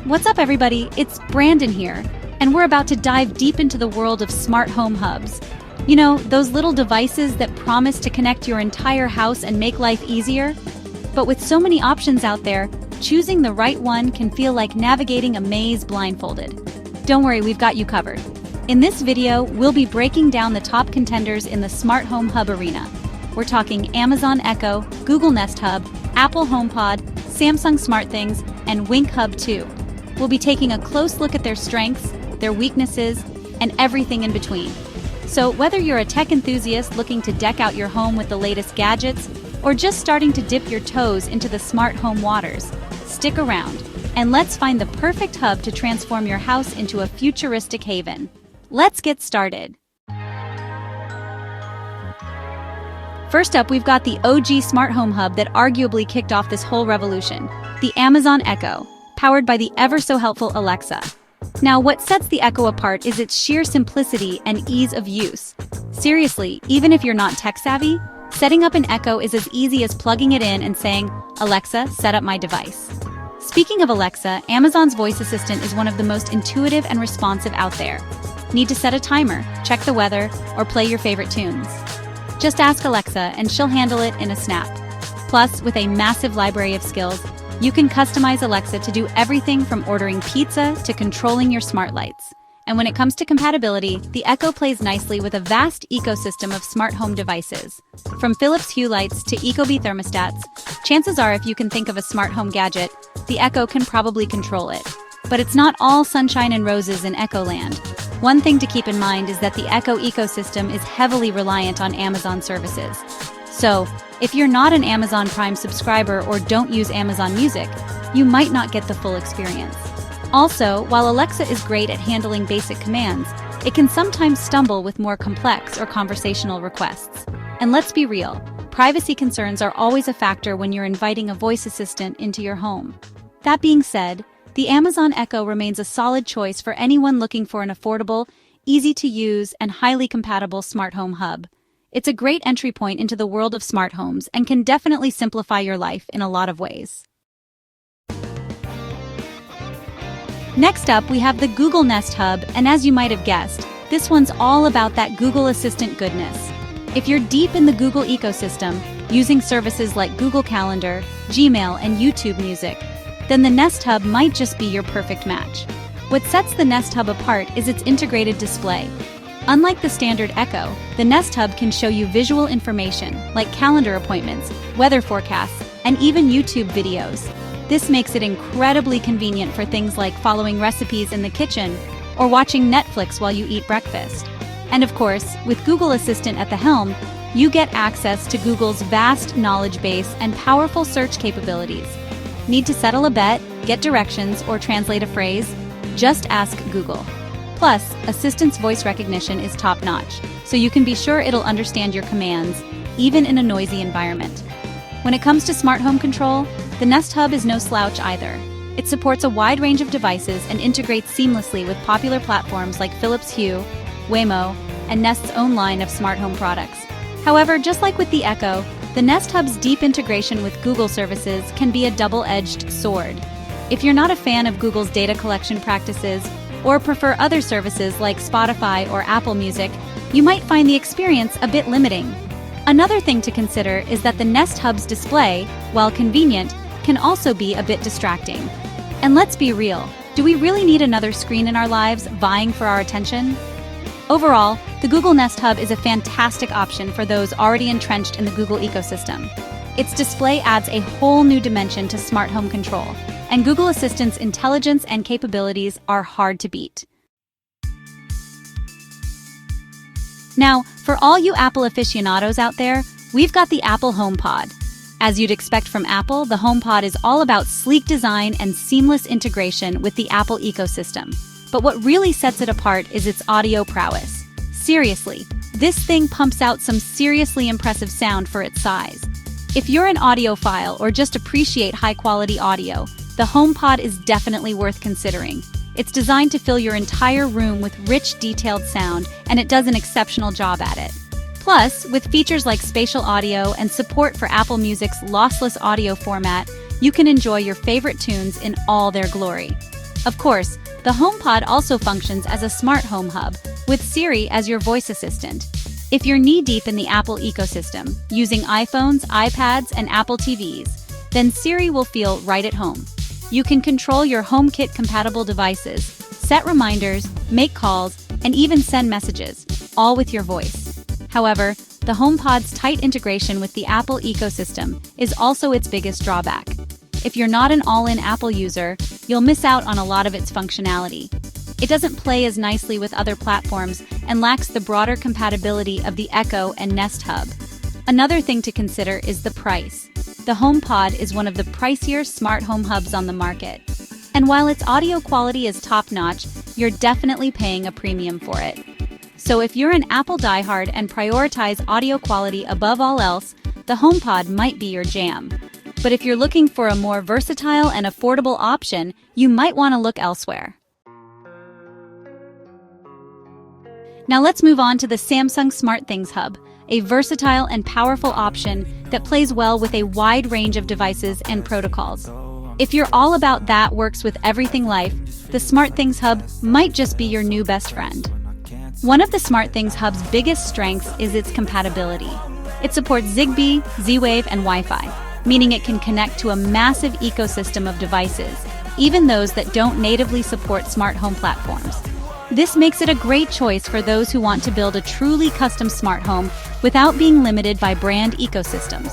What's up, everybody? It's Brandon here, and we're about to dive deep into the world of smart home hubs. You know, those little devices that promise to connect your entire house and make life easier? But with so many options out there, choosing the right one can feel like navigating a maze blindfolded. Don't worry, we've got you covered. In this video, we'll be breaking down the top contenders in the smart home hub arena. We're talking Amazon Echo, Google Nest Hub, Apple HomePod, Samsung SmartThings, and Wink Hub 2. We'll be taking a close look at their strengths, their weaknesses, and everything in between. So whether you're a tech enthusiast looking to deck out your home with the latest gadgets, or just starting to dip your toes into the smart home waters, stick around, and let's find the perfect hub to transform your house into a futuristic haven. Let's get started. First up, we've got the OG smart home hub that arguably kicked off this whole revolution, the Amazon Echo, powered by the ever-so-helpful Alexa. Now, what sets the Echo apart is its sheer simplicity and ease of use. Seriously, even if you're not tech-savvy, setting up an Echo is as easy as plugging it in and saying, "Alexa, set up my device." Speaking of Alexa, Amazon's voice assistant is one of the most intuitive and responsive out there. Need to set a timer, check the weather, or play your favorite tunes? Just ask Alexa and she'll handle it in a snap. Plus, with a massive library of skills, you can customize Alexa to do everything from ordering pizza to controlling your smart lights. And when it comes to compatibility, the Echo plays nicely with a vast ecosystem of smart home devices. From Philips Hue lights to Ecobee thermostats, chances are if you can think of a smart home gadget, the Echo can probably control it. But it's not all sunshine and roses in Echo land. One thing to keep in mind is that the Echo ecosystem is heavily reliant on Amazon services. So, if you're not an Amazon Prime subscriber or don't use Amazon Music, you might not get the full experience. Also, while Alexa is great at handling basic commands, it can sometimes stumble with more complex or conversational requests. And let's be real, privacy concerns are always a factor when you're inviting a voice assistant into your home. That being said, the Amazon Echo remains a solid choice for anyone looking for an affordable, easy-to-use, and highly compatible smart home hub. It's a great entry point into the world of smart homes and can definitely simplify your life in a lot of ways. Next up, we have the Google Nest Hub, and as you might have guessed, this one's all about that Google Assistant goodness. If you're deep in the Google ecosystem, using services like Google Calendar, Gmail, and YouTube Music, then the Nest Hub might just be your perfect match. What sets the Nest Hub apart is its integrated display. Unlike the standard Echo, the Nest Hub can show you visual information like calendar appointments, weather forecasts, and even YouTube videos. This makes it incredibly convenient for things like following recipes in the kitchen or watching Netflix while you eat breakfast. And of course, with Google Assistant at the helm, you get access to Google's vast knowledge base and powerful search capabilities. Need to settle a bet, get directions, or translate a phrase? Just ask Google. Plus, Assistant's voice recognition is top-notch, so you can be sure it'll understand your commands, even in a noisy environment. When it comes to smart home control, the Nest Hub is no slouch either. It supports a wide range of devices and integrates seamlessly with popular platforms like Philips Hue, Waymo, and Nest's own line of smart home products. However, just like with the Echo, the Nest Hub's deep integration with Google services can be a double-edged sword. If you're not a fan of Google's data collection practices, or prefer other services like Spotify or Apple Music, you might find the experience a bit limiting. Another thing to consider is that the Nest Hub's display, while convenient, can also be a bit distracting. And let's be real, do we really need another screen in our lives vying for our attention? Overall, the Google Nest Hub is a fantastic option for those already entrenched in the Google ecosystem. Its display adds a whole new dimension to smart home control, and Google Assistant's intelligence and capabilities are hard to beat. Now, for all you Apple aficionados out there, we've got the Apple HomePod. As you'd expect from Apple, the HomePod is all about sleek design and seamless integration with the Apple ecosystem. But what really sets it apart is its audio prowess. Seriously, this thing pumps out some seriously impressive sound for its size. If you're an audiophile or just appreciate high-quality audio, the HomePod is definitely worth considering. It's designed to fill your entire room with rich, detailed sound, and it does an exceptional job at it. Plus, with features like spatial audio and support for Apple Music's lossless audio format, you can enjoy your favorite tunes in all their glory. Of course, the HomePod also functions as a smart home hub, with Siri as your voice assistant. If you're knee-deep in the Apple ecosystem, using iPhones, iPads, and Apple TVs, then Siri will feel right at home. You can control your HomeKit-compatible devices, set reminders, make calls, and even send messages, all with your voice. However, the HomePod's tight integration with the Apple ecosystem is also its biggest drawback. If you're not an all-in Apple user, you'll miss out on a lot of its functionality. It doesn't play as nicely with other platforms and lacks the broader compatibility of the Echo and Nest Hub. Another thing to consider is the price. The HomePod is one of the pricier smart home hubs on the market. And while its audio quality is top-notch, you're definitely paying a premium for it. So if you're an Apple diehard and prioritize audio quality above all else, the HomePod might be your jam. But if you're looking for a more versatile and affordable option, you might want to look elsewhere. Now let's move on to the Samsung SmartThings Hub, a versatile and powerful option that plays well with a wide range of devices and protocols. If you're all about that works with everything life, the SmartThings Hub might just be your new best friend. One of the SmartThings Hub's biggest strengths is its compatibility. It supports Zigbee, Z-Wave, and Wi-Fi, meaning it can connect to a massive ecosystem of devices, even those that don't natively support smart home platforms. This makes it a great choice for those who want to build a truly custom smart home without being limited by brand ecosystems.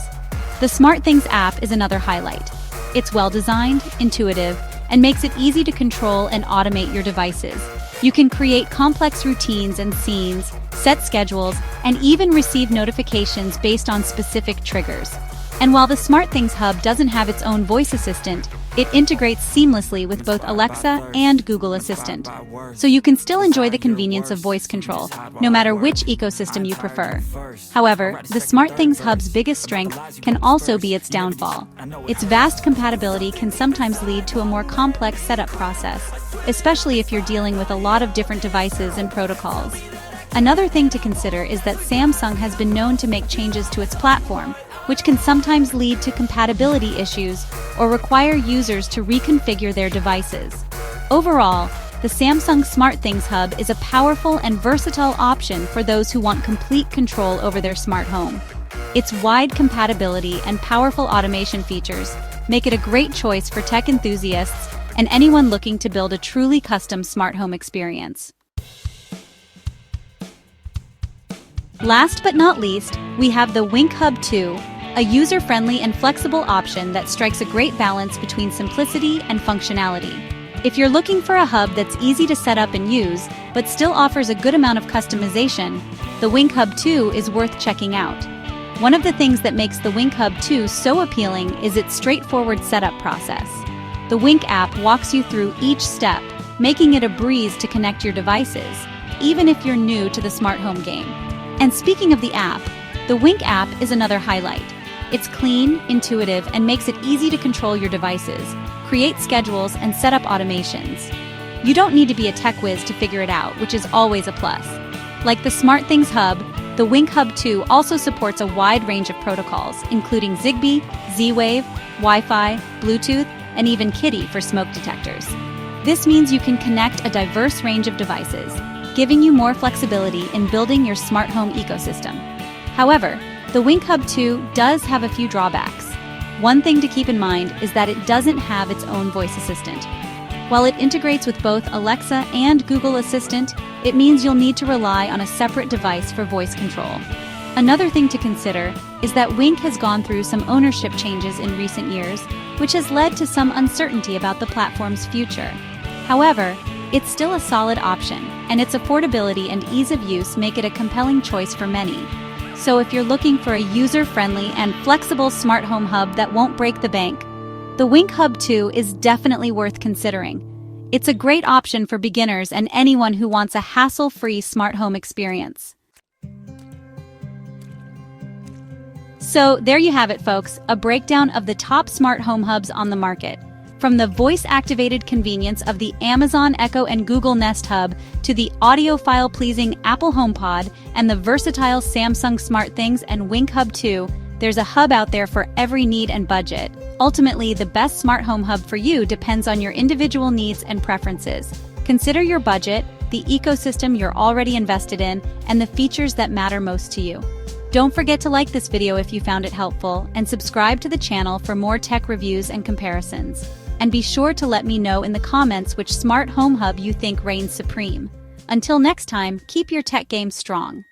The SmartThings app is another highlight. It's well-designed, intuitive, and makes it easy to control and automate your devices. You can create complex routines and scenes, set schedules, and even receive notifications based on specific triggers. And while the SmartThings Hub doesn't have its own voice assistant, it integrates seamlessly with both Alexa and Google Assistant. So you can still enjoy the convenience of voice control, no matter which ecosystem you prefer. However, the SmartThings Hub's biggest strength can also be its downfall. Its vast compatibility can sometimes lead to a more complex setup process, especially if you're dealing with a lot of different devices and protocols. Another thing to consider is that Samsung has been known to make changes to its platform, which can sometimes lead to compatibility issues or require users to reconfigure their devices. Overall, the Samsung SmartThings Hub is a powerful and versatile option for those who want complete control over their smart home. Its wide compatibility and powerful automation features make it a great choice for tech enthusiasts and anyone looking to build a truly custom smart home experience. Last but not least, we have the Wink Hub 2, a user-friendly and flexible option that strikes a great balance between simplicity and functionality. If you're looking for a hub that's easy to set up and use, but still offers a good amount of customization, the Wink Hub 2 is worth checking out. One of the things that makes the Wink Hub 2 so appealing is its straightforward setup process. The Wink app walks you through each step, making it a breeze to connect your devices, even if you're new to the smart home game. And speaking of the app, the Wink app is another highlight. It's clean, intuitive, and makes it easy to control your devices, create schedules, and set up automations. You don't need to be a tech whiz to figure it out, which is always a plus. Like the SmartThings Hub, the Wink Hub 2 also supports a wide range of protocols, including Zigbee, Z-Wave, Wi-Fi, Bluetooth, and even Kitty for smoke detectors. This means you can connect a diverse range of devices, giving you more flexibility in building your smart home ecosystem. However, the Wink Hub 2 does have a few drawbacks. One thing to keep in mind is that it doesn't have its own voice assistant. While it integrates with both Alexa and Google Assistant, it means you'll need to rely on a separate device for voice control. Another thing to consider is that Wink has gone through some ownership changes in recent years, which has led to some uncertainty about the platform's future. However, it's still a solid option, and its affordability and ease of use make it a compelling choice for many. So if you're looking for a user-friendly and flexible smart home hub that won't break the bank, the Wink Hub 2 is definitely worth considering. It's a great option for beginners and anyone who wants a hassle-free smart home experience. So there you have it, folks, a breakdown of the top smart home hubs on the market. From the voice-activated convenience of the Amazon Echo and Google Nest Hub to the audiophile-pleasing Apple HomePod and the versatile Samsung SmartThings and Wink Hub 2, there's a hub out there for every need and budget. Ultimately, the best smart home hub for you depends on your individual needs and preferences. Consider your budget, the ecosystem you're already invested in, and the features that matter most to you. Don't forget to like this video if you found it helpful, and subscribe to the channel for more tech reviews and comparisons. And be sure to let me know in the comments which smart home hub you think reigns supreme. Until next time, keep your tech game strong.